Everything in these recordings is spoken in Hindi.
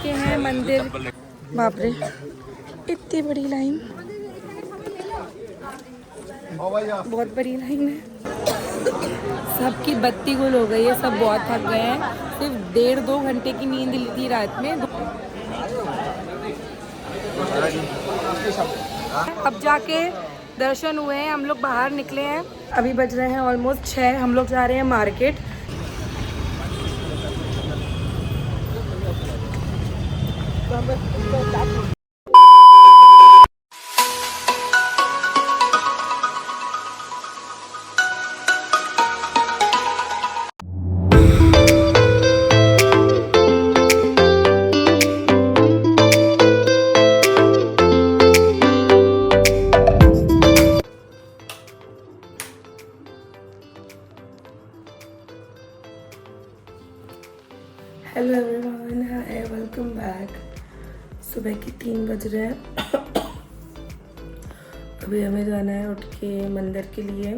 चुके हैं मंदिर। बाप रे, इतनी बड़ी लाइन, बहुत बड़ी लाइन है। सबकी बत्ती गुल हो गई है, सब बहुत थक गए हैं। सिर्फ 1.5-2 घंटे की नींद ली थी रात में। अब जाके दर्शन हुए हैं, हम लोग बाहर निकले हैं। अभी बज रहे हैं ऑलमोस्ट 6। हम लोग जा रहे हैं मार्केट। हेलो एवरीवन, हाय, वेलकम बैक। सुबह के 3 बज रहे हैं। अभी हमें जाना है उठ के मंदिर के लिए।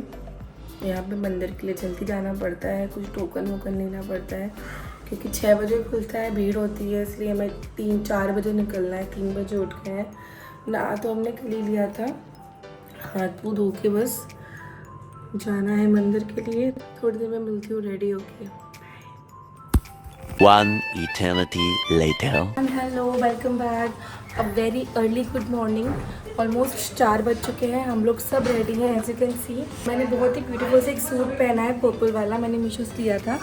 यहाँ पे मंदिर के लिए जल्दी जाना पड़ता है, कुछ टोकन वोकन लेना पड़ता है क्योंकि 6 बजे खुलता है, भीड़ होती है, इसलिए हमें 3-4 बजे निकलना है। 3 बजे उठ गए हैं। ना तो हमने कल ही लिया था, हाथ मुँह धो के बस जाना है मंदिर के लिए। थोड़ी देर में मिलती हूँ रेडी होके। One eternity later. Hello, welcome back. A very early good morning. Almost 4 बज चुके हैं। हम लोग सब रेडी हैं, एज यू कैन सी। मैंने बहुत ही ब्यूटीफुल से एक सूट पहना है, पर्पल वाला, मैंने मीशो से लिया था।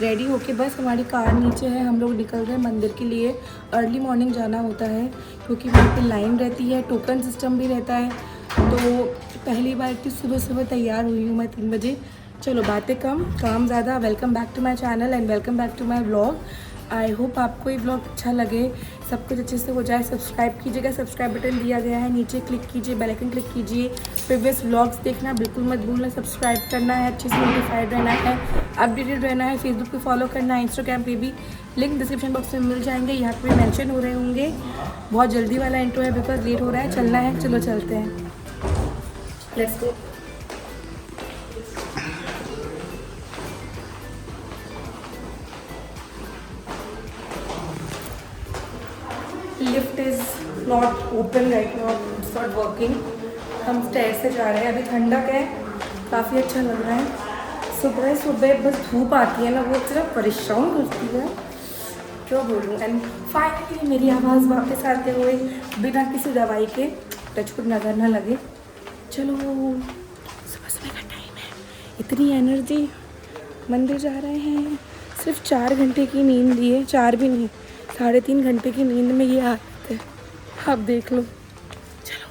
रेडी होके बस हमारी कार नीचे है, हम लोग निकल रहे हैं मंदिर के लिए। अर्ली मॉर्निंग जाना होता है क्योंकि वहाँ पे लाइन रहती है, टोकन सिस्टम भी रहता है। तो पहली बार इतनी सुबह सुबह तैयार हुई हूँ मैं 3 बजे। चलो बातें कम, काम ज़्यादा। Welcome back to my channel and welcome back to my vlog. I hope आपको ये व्लॉग अच्छा लगे, सब कुछ अच्छे से हो जाए। सब्सक्राइब कीजिएगा, सब्सक्राइब बटन दिया गया है नीचे, क्लिक कीजिए, बेल आइकन क्लिक कीजिए। प्रीवियस व्लॉग्स देखना बिल्कुल मत भूलना, सब्सक्राइब करना है, अच्छे से नोटिफाइड रहना है, अपडेटेड रहना है। फेसबुक पे फॉलो करना है, इंस्टाग्राम पे भी, लिंक डिस्क्रिप्शन बॉक्स में मिल जाएंगे, यहाँ पे मेंशन हो रहे होंगे। बहुत जल्दी वाला इंट्रो है बिकॉज लेट हो रहा है, चलना है। चलो चलते हैं, let's go. Lift is not open right now, it's not working. हम स्टेयर से जा रहे हैं। अभी ठंडक है, काफ़ी अच्छा लग रहा है। सुबह सुबह बस धूप आती है ना, वो सिर्फ परेशान करती है, क्यों बोलूँ। एंड फाइनली मेरी आवाज़ वापस आते हुए बिना किसी दवाई के, टचवुड नज़र ना लगे। चलो, सुबह सुबह का टाइम है, इतनी एनर्जी। मंदिर जा रहे हैं। सिर्फ 4 घंटे की नींद लिए, 4 भी नहीं, 3.5 घंटे की नींद में ये हालत है। आप देख लो। चलो,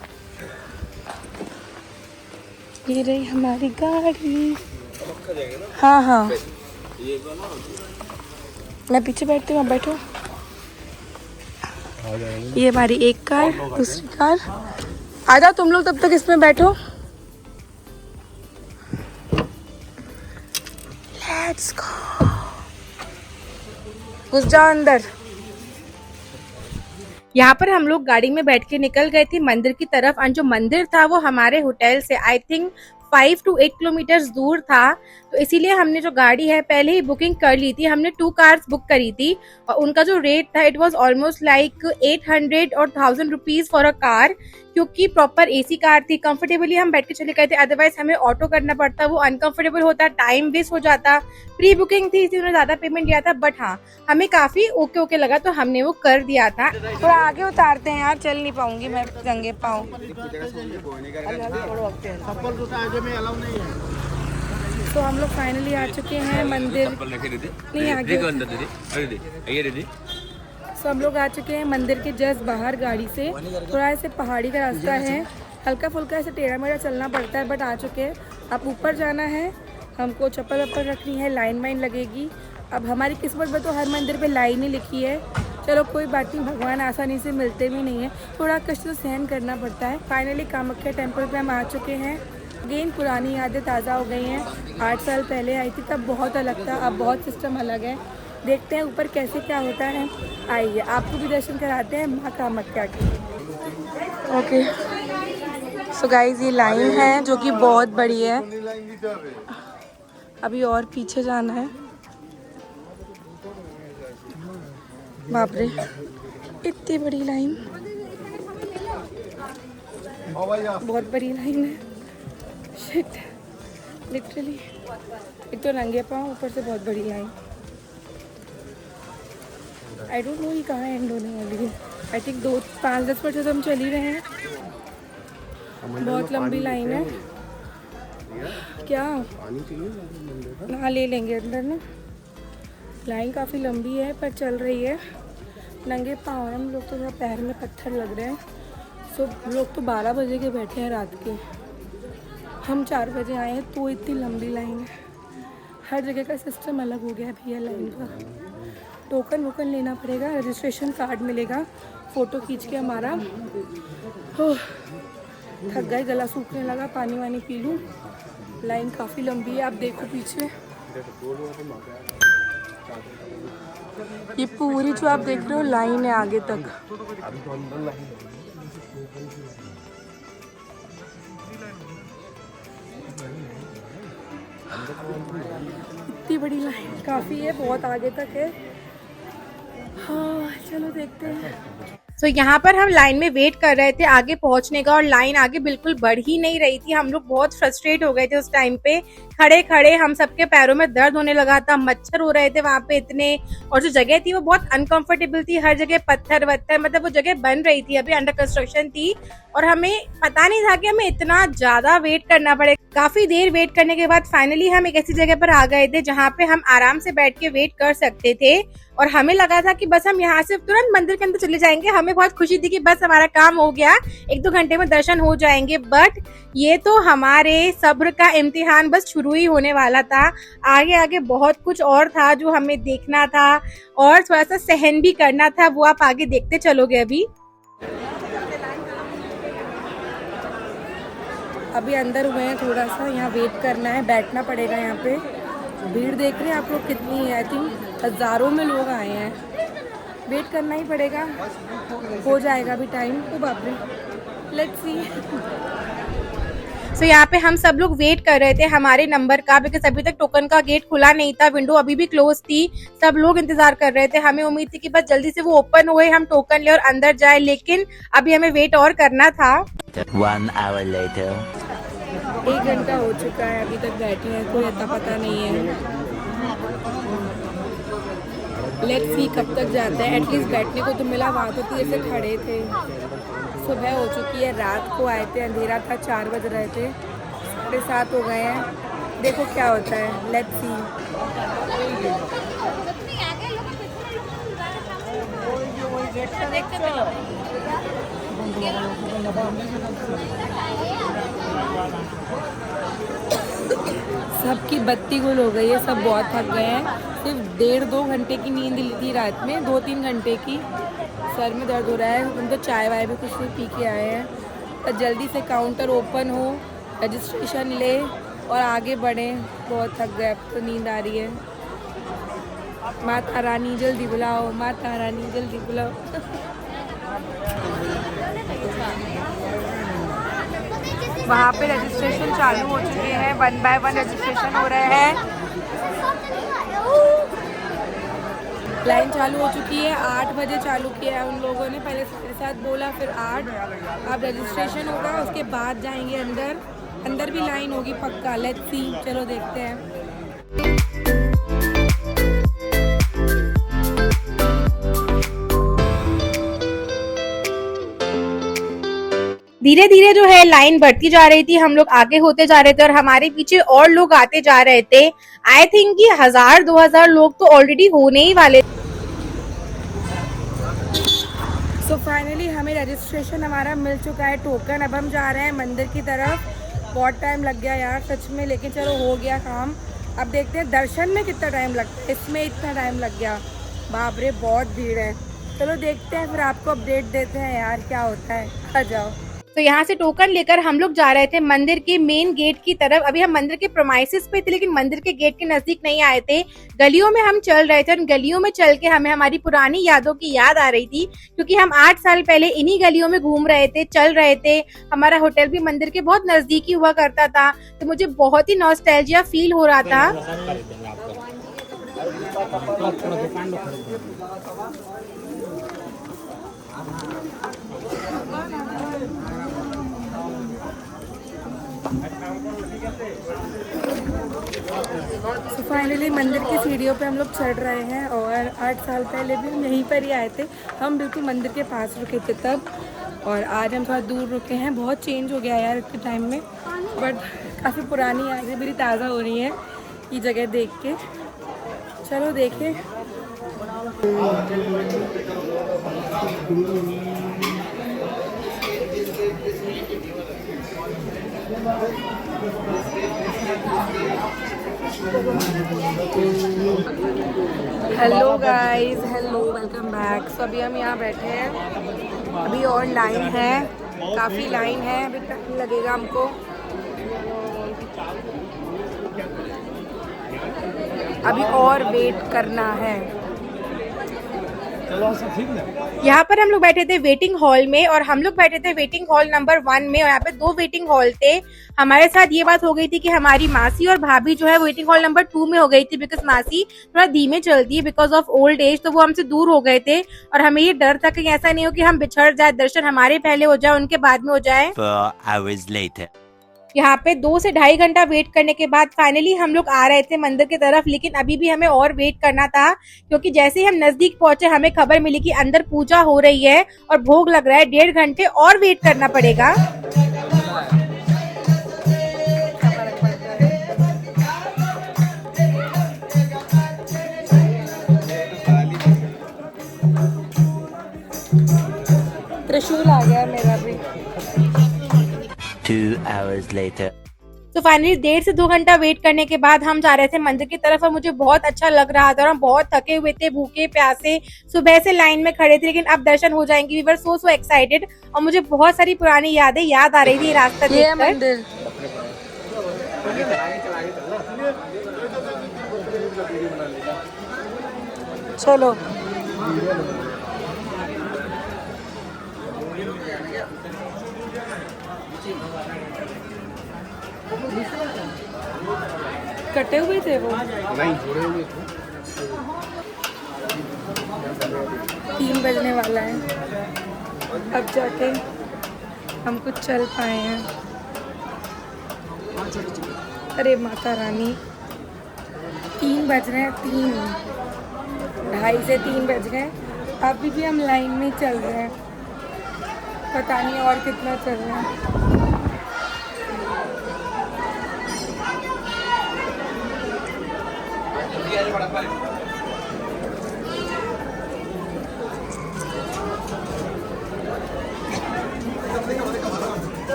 ये रही हमारी गाड़ी। हाँ हाँ, मैं पीछे बैठती हूँ, आप बैठो। ये हमारी एक कार, दूसरी कार। आ जाओ तुम लोग, तब तक इसमें बैठो। लेट्स गो, घुस जाओ अंदर। यहाँ पर हम लोग गाड़ी में बैठ के निकल गए थे मंदिर की तरफ। और जो मंदिर था वो हमारे होटल से आई थिंक 5 to 8 किलोमीटर दूर था। तो इसीलिए हमने जो गाड़ी है पहले ही बुकिंग कर ली थी। हमने 2 कार्स बुक करी थी और उनका जो रेट था इट वाज ऑलमोस्ट लाइक 800 और 1000 रुपीज फॉर अ कार, क्योंकि प्रॉपर एसी कार थी। कंफर्टेबली हम बैठ के चले गए थे, अदरवाइज हमें ऑटो करना पड़ता, वो अनकंफर्टेबल होता, टाइम वेस्ट हो जाता। प्री बुकिंग थी इसलिए उन्होंने ज्यादा पेमेंट दिया था, बट हाँ हमें काफी ओके ओके लगा तो हमने वो कर दिया था। थोड़ा आगे उतारते हैं यार, चल नहीं पाऊंगी मैं नंगे पाँव। तो हम लोग फाइनली आ चुके हैं मंदिर। नहीं आगे, तो हम लोग आ चुके हैं मंदिर के जस्ट बाहर गाड़ी से। थोड़ा ऐसे पहाड़ी का रास्ता है, हल्का फुल्का ऐसे टेढ़ा मेढ़ा चलना पड़ता है, बट आ चुके हैं। अब ऊपर जाना है, हमको चप्पल वप्पल रखनी है, लाइन वाइन लगेगी। अब हमारी किस्मत में तो हर मंदिर पे लाइन ही लिखी है। चलो कोई बात नहीं, भगवान आसानी से मिलते भी नहीं है, थोड़ा कष्ट तो सहन करना पड़ता है। फाइनली कामाख्या टेम्पल पे हम आ चुके हैं। अगेन पुरानी यादें ताज़ा हो गई हैं। 8 साल पहले आई थी तब बहुत अलग था, अब बहुत सिस्टम अलग है। देखते हैं ऊपर कैसे क्या होता है। आइए आपको भी दर्शन कराते हैं माँ कामाख्या के। ओके सो गाइज, ये लाइन है जो कि बहुत बड़ी है। अभी और पीछे जाना है। बाप रे, इतनी बड़ी लाइन, बहुत बड़ी लाइन है। शिट, लिटरली एक तो नंगे पाँव, ऊपर से बहुत बड़ी लाइन। आई डोंट नो ये कहाँ एंड होने वाली है। आई थिंक 5-10 मिनट से तो हम चल ही रहे हैं। बहुत लंबी लाइन है। क्या हाँ, ले लेंगे अंदर ना। लाइन काफ़ी लंबी है पर चल रही है। नंगे पाँव हैं हम लोग, तो थोड़ा पैर में पत्थर लग रहे हैं। सो लोग तो 12 बजे के बैठे हैं रात के, हम 4 बजे आए हैं तो इतनी लंबी लाइन है। हर जगह का सिस्टम अलग हो गया है भैया लाइन का। टोकन वोकन लेना पड़ेगा, रजिस्ट्रेशन कार्ड मिलेगा, फ़ोटो खींच के हमारा। थक गए, गला सूखने लगा, पानी वानी पी लूँ। लाइन काफ़ी लंबी है, आप देखो पीछे ये पूरी जो आप देख रहे हो लाइन है आगे तक। इतनी बड़ी लाइन काफ़ी है, बहुत आगे तक है। हाँ चलो देखते हैं। तो यहाँ पर हम लाइन में वेट कर रहे थे आगे पहुंचने का, और लाइन आगे बिल्कुल बढ़ ही नहीं रही थी। हम लोग बहुत फ्रस्ट्रेट हो गए थे उस टाइम पे। खड़े खड़े हम सबके पैरों में दर्द होने लगा था, मच्छर हो रहे थे वहां पे इतने, और जो जगह थी वो बहुत अनकंफर्टेबल थी। हर जगह पत्थर वत्थर, मतलब वो जगह बन रही थी, अभी अंडर कंस्ट्रक्शन थी, और हमें पता नहीं था कि हमें इतना ज्यादा वेट करना पड़ेगा। काफी देर वेट करने के बाद फाइनली हम एक ऐसी जगह पर आ गए थे जहाँ पे हम आराम से बैठ के वेट कर सकते थे, और हमें लगा था कि बस हम यहाँ से तुरंत मंदिर के अंदर चले जाएंगे। हमें बहुत खुशी थी कि बस हमारा काम हो गया, 1-2 घंटे में दर्शन हो जाएंगे। बट ये तो हमारे सब्र का इम्तिहान बस शुरू ही होने वाला था। आगे आगे बहुत कुछ और था जो हमें देखना था, और थोड़ा सा सहन भी करना था, वो आप आगे देखते चलोगे। अभी अंदर हुए हैं, थोड़ा सा यहाँ वेट करना है, बैठना पड़ेगा यहाँ पे। भीड़ देख रहे हैं आप लोग कितनी है, आई थिंक हज़ारों में लोग आए हैं। वेट करना ही पड़ेगा, हो जाएगा अभी टाइम। तो बाप रे, लेट्स सी। सो यहाँ पे हम सब लोग वेट कर रहे थे हमारे नंबर का, बिकॉज अभी तक टोकन का गेट खुला नहीं था, विंडो अभी भी क्लोज थी। सब लोग इंतजार कर रहे थे, हमें उम्मीद थी कि बस जल्दी से वो ओपन हुए, हम टोकन ले और अंदर जाए, लेकिन अभी हमें वेट और करना था। 1 hour later. 1 घंटा हो चुका है, अभी तक बैठे हैं, कोई अता पता नहीं है। लेट्स सी कब तक जाता है। एटलीस्ट बैठने को तो मिला, वहाँ तो जैसे खड़े थे। सुबह हो चुकी है, रात को आए थे, अंधेरा था, 4 बज रहे थे, 7:30 हो गए हैं। देखो क्या होता है, लेट्स सी। सबकी बत्ती गुल हो गई है, सब बहुत थक गए हैं। सिर्फ 1.5-2 घंटे की नींद ली थी रात में, 2-3 घंटे की। सर में दर्द हो रहा है, हम तो चाय वाय भी कुछ नहीं पी के आए हैं। तो जल्दी से काउंटर ओपन हो, रजिस्ट्रेशन ले और आगे बढ़ें। बहुत थक गए, अब तो नींद आ रही है। माता रानी जल्दी बुलाओ, माता रानी जल्दी बुलाओ। वहाँ पे रजिस्ट्रेशन चालू हो चुके हैं, 1 by 1 रजिस्ट्रेशन हो रहे हैं। लाइन चालू हो चुकी है, 8 बजे चालू किया है उन लोगों ने, पहले 7:30 बोला, फिर 8। अब रजिस्ट्रेशन होगा, उसके बाद जाएंगे अंदर। अंदर भी लाइन होगी पक्का, लेट्स सी, चलो देखते हैं। धीरे धीरे जो है लाइन बढ़ती जा रही थी, हम लोग आगे होते जा रहे थे, और हमारे पीछे और लोग आते जा रहे थे। आई थिंक कि 1000-2000 लोग तो ऑलरेडी होने ही वाले। सो फाइनली हमें रजिस्ट्रेशन हमारा मिल चुका है, टोकन। अब हम जा रहे हैं मंदिर की तरफ। बहुत टाइम लग गया यार सच में, लेकिन चलो हो गया काम। अब देखते हैं दर्शन में कितना टाइम लगता है, इसमें इतना टाइम लग गया, बाप रे बहुत भीड़ है। चलो देखते हैं, फिर आपको अपडेट देते हैं यार क्या होता है। आ जाओ। तो यहाँ से टोकन लेकर हम लोग जा रहे थे मंदिर के मेन गेट की तरफ। अभी हम मंदिर के प्रोमाइसेस पे थे, लेकिन मंदिर के गेट के नजदीक नहीं आए थे। गलियों में हम चल रहे थे, और गलियों में चल के हमें हमारी पुरानी यादों की याद आ रही थी, क्योंकि हम 8 साल पहले इन्हीं गलियों में घूम रहे थे, चल रहे थे। हमारा होटल भी मंदिर के बहुत नजदीकी हुआ करता था, तो मुझे बहुत ही नॉस्टैल्जिया फील हो रहा था। तो फाइनली मंदिर की सीढ़ियों पे हम लोग चढ़ रहे हैं और 8 साल पहले भी हम यहीं पर ही आए थे। हम बिल्कुल मंदिर के पास रुके थे तब, और आज हम थोड़ा दूर रुके हैं। बहुत चेंज हो गया यार इतने टाइम में, बट काफ़ी पुरानी यादें मेरी ताज़ा हो रही हैं ये जगह देख के। चलो देखें। Hello guys, hello, welcome back. So अभी हम यहाँ बैठे हैं, अभी और लाइन है, काफ़ी लाइन है, अभी टाइम लगेगा हमको। अभी और वेट करना है। यहाँ पर हम लोग बैठे थे वेटिंग हॉल में, और हम लोग बैठे थे वेटिंग हॉल नंबर 1 में, और यहाँ पे 2 वेटिंग हॉल थे। हमारे साथ ये बात हो गई थी कि हमारी मासी और भाभी जो है वेटिंग हॉल नंबर 2 में हो गई थी, बिकॉज मासी थोड़ा धीमे चलती है बिकॉज ऑफ ओल्ड एज, तो वो हमसे दूर हो गए थे। और हमें ये डर था कि ऐसा नहीं हो कि हम बिछड़ जाए, दर्शन हमारे पहले हो जाए उनके बाद में हो जाए। 4 hours later. यहाँ पे 2 से ढाई घंटा वेट करने के बाद फाइनली हम लोग आ रहे थे मंदिर की तरफ, लेकिन अभी भी हमें और वेट करना था, क्योंकि जैसे ही हम नजदीक पहुंचे हमें खबर मिली कि अंदर पूजा हो रही है और भोग लग रहा है। 1.5 घंटे और वेट करना पड़ेगा। त्रिशूल आ गया मेरा भी। 2 hours later. तो फाइनली 1.5 से 2 घंटा वेट करने के बाद हम जा रहे थे मंदिर की तरफ, और मुझे बहुत अच्छा लग रहा था और हम बहुत थके हुए थे, भूखे प्यासे, सुबह से लाइन में खड़े थे, लेकिन अब दर्शन हो जाएंगे। वी वर सो एक्साइटेड, और मुझे बहुत सारी पुरानी यादें याद आ रही थी रास्ता देखकर। चलो कटे हुए थे वो, नहीं जोड़े हुए थे। 3 बजने वाला है, अब जाके हम कुछ चल पाए हैं। अरे माता रानी, 3 बज रहे हैं, 2:30 से 3 बज गए, अभी भी हम लाइन में चल रहे हैं। पता नहीं और कितना चल रहा है।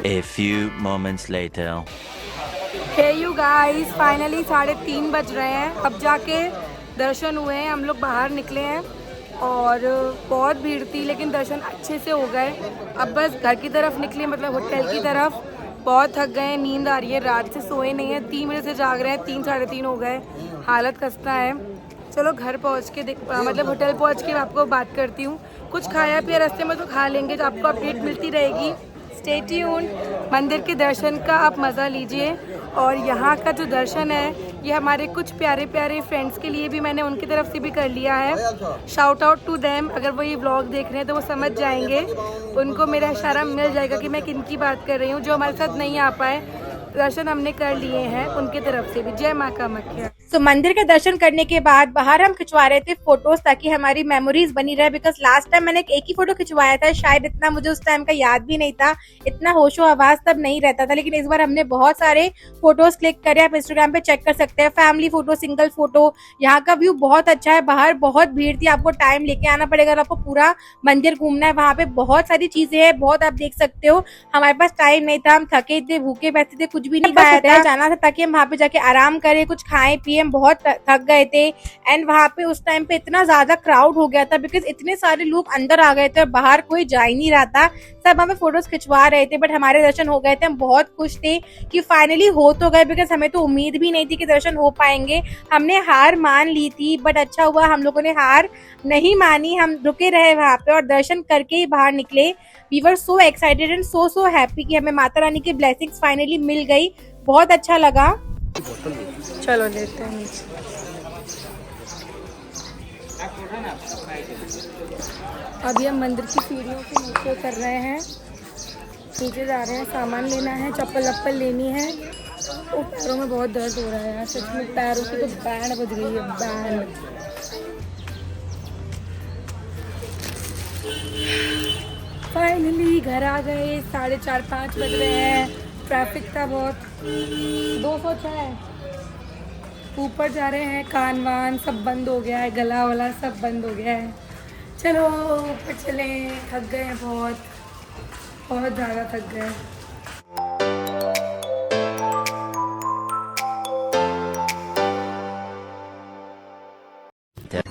A few moments later. Hey you guys, finally 3:30 बज रहे हैं, अब जाके दर्शन हुए हैं। हम लोग बाहर निकले हैं और बहुत भीड़ थी, लेकिन दर्शन अच्छे से हो गए। अब बस घर की तरफ निकले, मतलब होटल की तरफ। बहुत थक गए, नींद आ रही है, रात से सोए नहीं है, 3 बजे से जाग रहे हैं, 3 साढ़े 3 हो गए, हालत खस्ता है। चलो घर पहुंच के मतलब होटल पहुंच के आपको बात करती हूँ। कुछ खाया पिया रास्ते में तो खा लेंगे, तो आपको अपडेट मिलती रहेगी। Stay tuned. मंदिर के दर्शन का आप मज़ा लीजिए, और यहाँ का जो दर्शन है ये हमारे कुछ प्यारे प्यारे फ्रेंड्स के लिए भी मैंने उनकी तरफ से भी कर लिया है। शाउट आउट टू देम, अगर वो ये व्लॉग देख रहे हैं तो वो समझ जाएंगे, उनको मेरा इशारा मिल जाएगा कि मैं किन की बात कर रही हूँ। जो हमारे साथ नहीं आ पाए, दर्शन हमने कर लिए हैं, उनके तरफ से भी जय माँ कामाख्या। तो मंदिर के दर्शन करने के बाद बाहर हम खिंचवा रहे थे फोटोज, ताकि हमारी मेमोरीज बनी रहे, बिकॉज लास्ट टाइम मैंने एक ही फोटो खिंचवाया था, शायद इतना मुझे उस टाइम का याद भी नहीं था, इतना होशो आवाज तब नहीं रहता था। लेकिन इस बार हमने बहुत सारे फोटोज क्लिक करे, आप इंस्टाग्राम पे चेक कर सकते हैं। Family photo, single photo. यहाँ का व्यू बहुत अच्छा है, बाहर बहुत भीड़ थी, आपको टाइम लेके आना पड़ेगा अगर आपको पूरा मंदिर घूमना है। वहाँ पे बहुत सारी चीजें हैं, बहुत आप देख सकते हो। हमारे पास टाइम नहीं था, हम थके थे, भूखे बैठे थे, कुछ भी नहीं खाया था, जाना था ताकि हम वहाँ पे जाके आराम करें, कुछ खाएं पिए। हम बहुत थक गए थे, एंड वहाँ पे उस टाइम पे इतना ज्यादा क्राउड हो गया था, बिकॉज इतने सारे लोग अंदर आ गए थे और बाहर कोई जा ही नहीं रहा था। सब हमें फोटोज खिंचवा रहे थे, बट हमारे दर्शन हो गए थे। हम बहुत खुश थे कि फाइनली हो तो गए, बिकॉज हमें तो उम्मीद भी नहीं थी कि दर्शन हो पाएंगे। हमने हार मान ली थी, बट अच्छा हुआ हम लोगों ने हार नहीं मानी, हम रुके रहे वहाँ पे और दर्शन करके ही बाहर निकले। We were so excited and so happy कि हमें माता रानी की ब्लेसिंग्स फाइनली मिल गई। बहुत अच्छा लगा। चलो लेते हैं नीचे। अभी हम मंदिर की सीढ़ियों के नीचे उतर रहे हैं, नीचे जा रहे हैं, सामान लेना है, चप्पल वप्पल लेनी है। ओ पैरों में बहुत दर्द हो रहा है यार, सच में पैरों की तो बैंड बज गई है, बैंड। फाइनली घर आ गए, 4:30-5 बज रहे हैं। ट्रैफिक था बहुत, 206। ऊपर जा रहे हैं, कान वान सब बंद हो गया है, गला वाला सब बंद हो गया है। चलो ऊपर चले, थक गए हैं बहुत, बहुत ज़्यादा थक गए।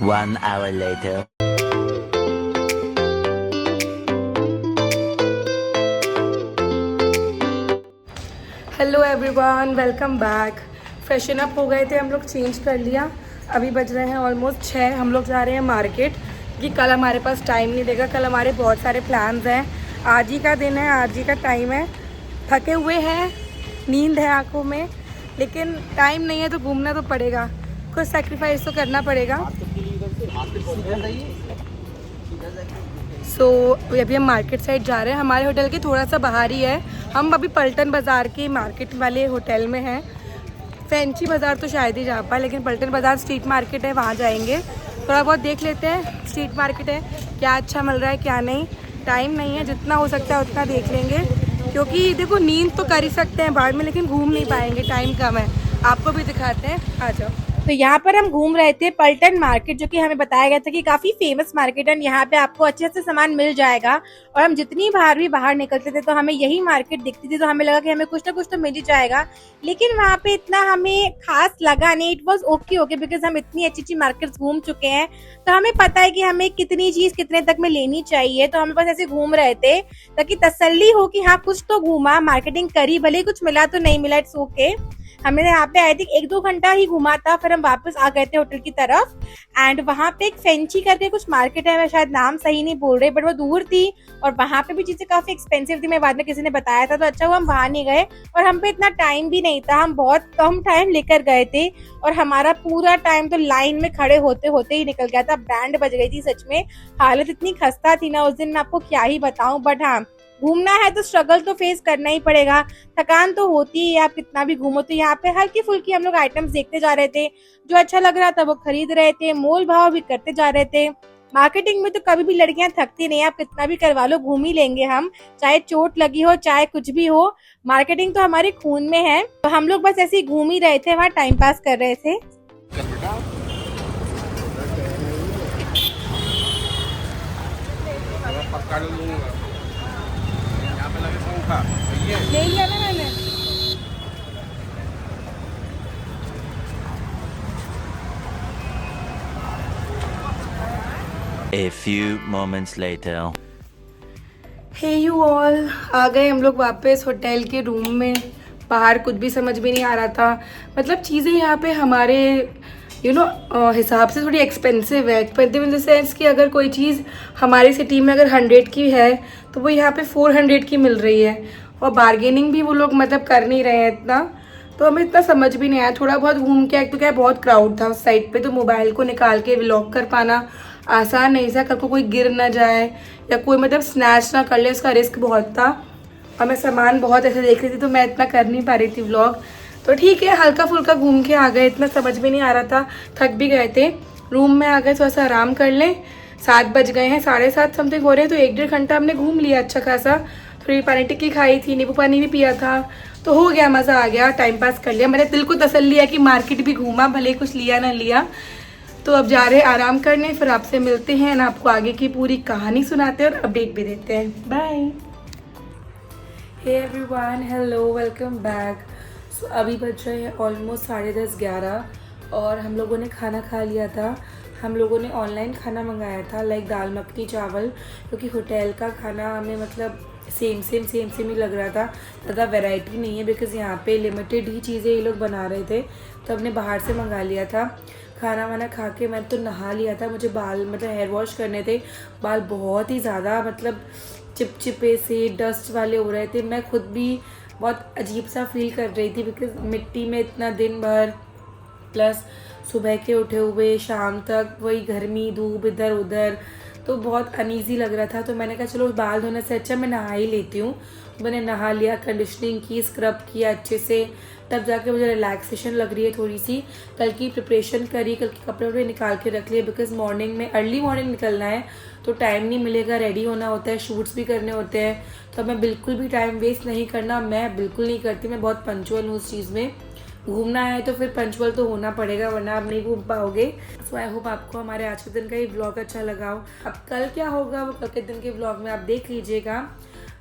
1 hour later. Hello everyone, welcome back. Freshen up हो गए थे हम लोग, चेंज कर लिया। अभी बज रहे हैं ऑलमोस्ट 6। हम लोग जा रहे हैं मार्केट, कि कल हमारे पास टाइम नहीं देगा। कल हमारे बहुत सारे प्लान्स हैं, आज ही का दिन है, आज ही का टाइम है। थके हुए हैं, नींद है आंखों में, लेकिन टाइम नहीं है तो घूमना तो पड़ेगा, कुछ सेक्रीफाइस तो करना पड़ेगा। अभी हम मार्केट साइड जा रहे हैं, हमारे होटल के थोड़ा सा बाहर ही है। हम अभी पल्टन बाज़ार के मार्केट वाले होटल में हैं। फैंसी बाज़ार तो शायद ही जा पाए, लेकिन पल्टन बाज़ार स्ट्रीट मार्केट है, वहाँ जाएंगे। थोड़ा बहुत देख लेते हैं, स्ट्रीट मार्केट है, क्या अच्छा मिल रहा है क्या नहीं। टाइम नहीं है, जितना हो सकता है उतना देख लेंगे, क्योंकि देखो नींद तो कर ही सकते हैं बाद में, लेकिन घूम नहीं पाएंगे, टाइम कम है। आपको भी दिखाते हैं, आ जाओ। तो यहाँ पर हम घूम रहे थे पल्टन मार्केट, जो कि हमें बताया गया था कि काफी फेमस मार्केट है। यहाँ पे आपको अच्छे से सामान मिल जाएगा। और हम जितनी बार भी बाहर निकलते थे तो हमें यही मार्केट दिखती थी, तो हमें लगा कि हमें कुछ ना कुछ तो मिल ही जाएगा। लेकिन वहाँ पे इतना हमें खास लगा नहीं। इट वॉज ओके बिकॉज हम इतनी अच्छी मार्केट घूम चुके हैं, तो हमें पता है कि हमें कितनी चीज कितने तक में लेनी चाहिए। तो हम बस ऐसे घूम रहे थे ताकि तसल्ली हो कि हाँ कुछ तो घूमा, मार्केटिंग करी, भले कुछ मिला तो नहीं मिला, इट्स ओके। हमने यहाँ पे आई थिंक 1-2 घंटा ही घुमा था, फिर हम वापस आ गए थे होटल की तरफ। एंड वहाँ पे एक फेंची करके कुछ मार्केट है, मैं शायद नाम सही नहीं बोल रही, बट वो दूर थी और वहाँ पे भी चीजें काफी एक्सपेंसिव थी। मैं बाद में किसी ने बताया था, तो अच्छा हुआ हम वहाँ नहीं गए। और हम पे इतना टाइम भी नहीं था, हम बहुत कम टाइम लेकर गए थे और हमारा पूरा टाइम तो लाइन में खड़े होते होते ही निकल गया था। बैंड बज गई थी, सच में हालत इतनी खस्ता थी ना उस दिन, मैं आपको क्या ही बताऊं। बट हाँ, घूमना है तो स्ट्रगल तो फेस करना ही पड़ेगा, थकान तो होती है आप कितना भी घूमो। तो यहाँ पे हल्की फुल्की हम लोग आइटम्स देखते जा रहे थे, जो अच्छा लग रहा था वो खरीद रहे थे, मोल भाव भी करते जा रहे थे। मार्केटिंग में तो कभी भी लड़कियां थकती नहीं, आप कितना भी करवा लो घूम ही लेंगे हम, चाहे चोट लगी हो चाहे कुछ भी हो। मार्केटिंग तो हमारे खून में है। तो हम लोग बस ऐसे ही घूम ही रहे थे, वहाँ टाइम पास कर रहे थे। ले लिया ना मैंने। A few moments later. Hey you all, आ गए हम लोग वापस होटल के रूम में। बाहर कुछ भी समझ में नहीं आ रहा था, मतलब चीज़ें यहाँ पे हमारे हिसाब से थोड़ी एक्सपेंसिव है। एक्सपेंसिव इन द सेंस कि अगर कोई चीज़ हमारी सिटी में अगर 100 की है तो वो यहाँ पे 400 की मिल रही है, और बार्गेनिंग भी वो लोग मतलब कर नहीं रहे हैं इतना। तो हमें इतना समझ भी नहीं आया। थोड़ा बहुत घूम के, एक तो क्या बहुत क्राउड था उस साइड पे, तो मोबाइल को निकाल के व्लॉग कर पाना आसान नहीं था। कल को कोई गिर ना जाए या कोई मतलब स्नैच ना कर ले, उसका रिस्क बहुत था। और मैं सामान बहुत ऐसे देख रही थी, तो मैं इतना कर नहीं पा रही थी व्लॉग। तो ठीक है, हल्का फुल्का घूम के आ गए, इतना समझ में नहीं आ रहा था, थक भी गए थे। रूम में आ गए, थोड़ा सा आराम कर लें। 7 बज गए हैं, 7:30 समथिंग हो रहे हैं, तो 1-1.5 घंटा हमने घूम लिया अच्छा खासा। थोड़ी पानी टिक्की खाई थी, नींबू पानी भी पिया था, तो हो गया, मज़ा आ गया, टाइम पास कर लिया। मेरे दिल को तसल्ली है कि मार्केट भी घूमा, भले कुछ लिया ना लिया। तो अब जा रहे हैं आराम करने, फिर आपसे मिलते हैं ना, आपको आगे की पूरी कहानी सुनाते हैं और अपडेट भी देते हैं। Bye. Hey everyone, hello, welcome back. So अभी बज रहे हैं ऑलमोस्ट 10:30-11, और हम लोगों ने खाना खा लिया था। हम लोगों ने ऑनलाइन खाना मंगाया था, लाइक दाल मखनी चावल, क्योंकि होटल का खाना हमें मतलब सेम ही लग रहा था। ज़्यादा वैरायटी नहीं है, बिकॉज़ यहाँ पे लिमिटेड ही चीज़ें ये लोग बना रहे थे, तो हमने बाहर से मंगा लिया था। खाना वाना खा के मैं तो नहा लिया था। मुझे बाल मतलब हेयर वॉश करने थे, बाल बहुत ही ज़्यादा मतलब चिपचिपे से डस्ट वाले हो रहे थे। मैं खुद भी बहुत अजीब सा फील कर रही थी, बिकॉज मिट्टी में इतना दिन भर, प्लस सुबह के उठे हुए शाम तक वही गर्मी धूप इधर उधर, तो बहुत अनईजी लग रहा था। तो मैंने कहा चलो बाल धोने से अच्छा मैं नहा ही लेती हूँ। मैंने नहा लिया, कंडीशनिंग की, स्क्रब किया अच्छे से, तब जाके मुझे रिलैक्सेशन लग रही है थोड़ी सी। कल की प्रिपरेशन करी, कल के कपड़े वपड़े निकाल के रख लिए, बिकॉज मॉर्निंग में अर्ली मॉर्निंग निकलना है तो टाइम नहीं मिलेगा, रेडी होना होता है, शूट्स भी करने होते हैं। तो मैं बिल्कुल भी टाइम वेस्ट नहीं करना, मैं बिल्कुल नहीं करती, मैं बहुत पंचुअल हूँ उस चीज़ में। घूमना है तो फिर पंचुअल तो होना पड़ेगा, वरना आप नहीं घूम पाओगे। सो आई होप आपको हमारे आज के दिन का ये व्लॉग अच्छा लगा हो। अब कल क्या होगा वो कल के दिन के व्लॉग में आप देख लीजिएगा।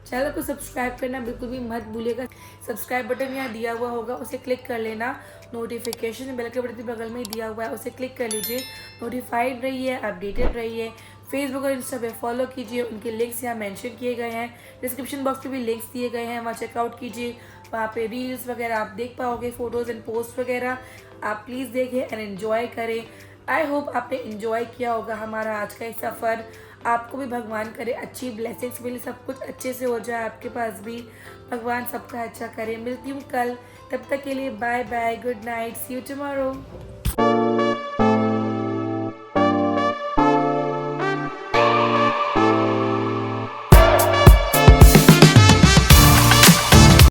चैनल को सब्सक्राइब करना बिल्कुल भी मत भूलिएगा। सब्सक्राइब बटन यहाँ दिया हुआ होगा, उसे क्लिक कर लेना। नोटिफिकेशन बेल के बटन बगल में ही दिया हुआ है, उसे क्लिक कर लीजिए। नोटिफाइड रहिए, अपडेटेड रहिए। फेसबुक और इंस्टा पे फॉलो कीजिए, उनके लिंक्स यहाँ मेंशन किए गए हैं। डिस्क्रिप्शन बॉक्स में भी लिंक्स दिए गए हैं, वहाँ चेकआउट कीजिए। वहाँ पे रील्स वगैरह आप देख पाओगे, फोटोज़ एंड पोस्ट वगैरह। आप प्लीज़ देखें एंड एन्जॉय करें। आई होप आपने इन्जॉय किया होगा हमारा आज का ये सफ़र। आपको भी भगवान करे अच्छी ब्लेसिंग्स मिले, सब कुछ अच्छे से हो जाए आपके पास भी। भगवान सबका अच्छा करे। मिलती हूँ कल, तब तक के लिए bye bye, good night, see you tomorrow.